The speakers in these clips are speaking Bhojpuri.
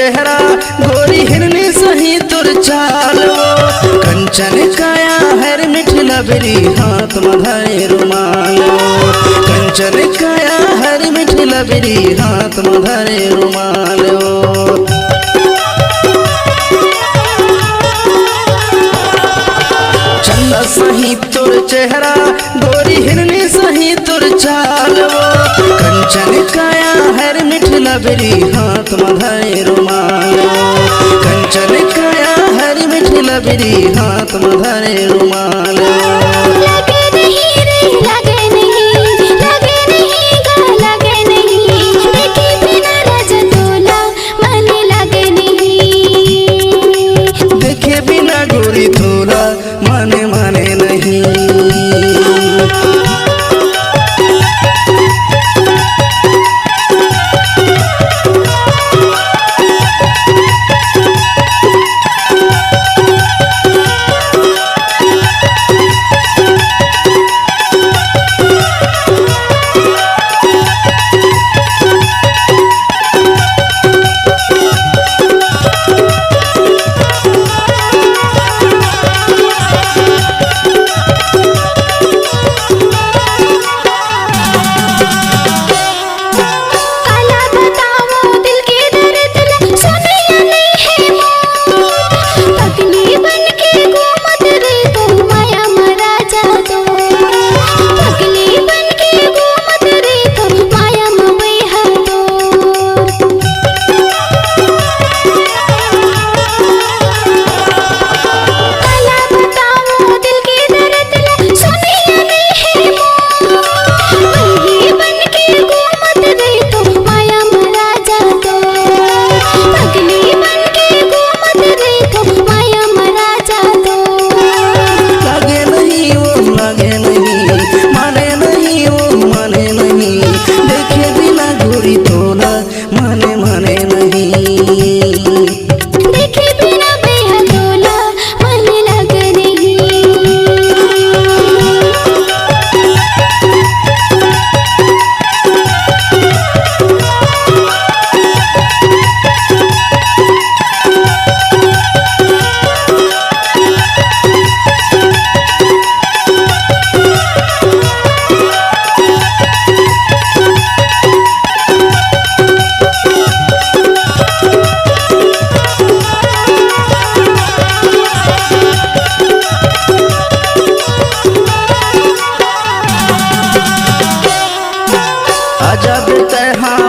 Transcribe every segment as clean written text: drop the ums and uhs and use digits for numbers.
चेहरा गोरी हिरनी सही तुर चाल कंचन काया हर मिठला बेरी हाथ मधाए रुमाल कंचन काया हर मिठला बेरी हाथ मधाए रुमाल चंदा सही तुर चेहरा गोरी हिरनी सही तुर चाल कंचन काया हर मिठला बेरी हाथ मधाए रुमाल कंचन काया हर मिठला बेरी हाथ मधाए रुमाल लगे नहीं रे लगे नहीं लगे नहीं गा लगे नहीं देखे बिना रजतोला मन लगे नहीं देखे बिना गोरी थोला माने माने नहीं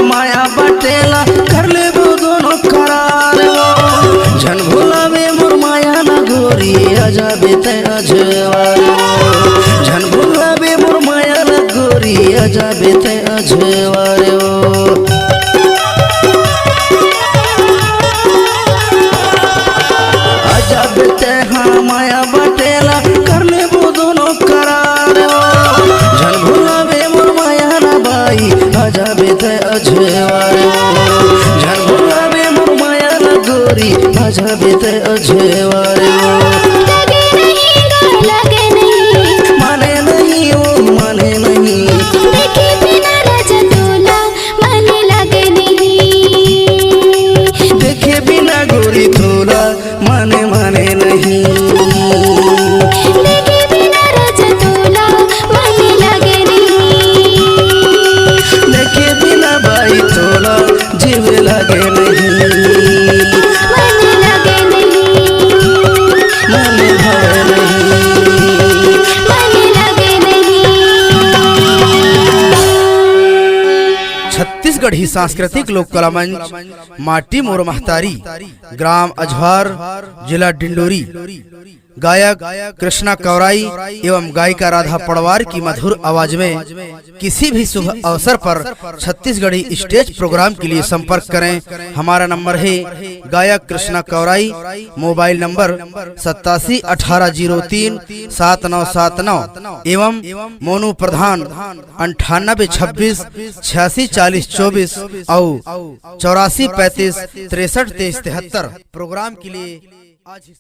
माया बटेला कर ले दोनों करार झन भुलावे मोर माया ना गोरी अजाबे ते अजवार झन भुलावे मोर माया ना गोरी अजाबे ते अजवार अजाबे ते माया बटेला कर ले दोनों करार झन भुलावे मोर माया ना बाई अजाबे ते अजवार झन भुलावे मोर माया ना गोरी अजाबे ते अजवार लगे नहीं गा लगे नहीं माने नहीं ओ माने नहीं देखे बिना रजतोला मन लगे नहीं देखे बिना गोरी थोला माने माने नहीं देखे बिना रजतोला मन लगे नहीं देखे बिना बाई थोला जीव लगे नहीं मन लगे नहीं मन भरे नहीं मन लगे नहीं। छत्तीसगढ़ी सांस्कृतिक लोक कला मंच माटी मोर महतारी ग्राम अजहर जिला डिंडोरी गायक कृष्णा कौराई एवं गायिका राधा पड़वार की मधुर आवाज में किसी भी शुभ अवसर पर छत्तीसगढ़ी स्टेज प्रोग्राम के लिए संपर्क करें। हमारा नंबर है गायक कृष्णा कौराई, मोबाइल नंबर 8780379979 एवं मोनू प्रधान 9826 और 8435 63 23 73। प्रोग्राम के लिए आज ही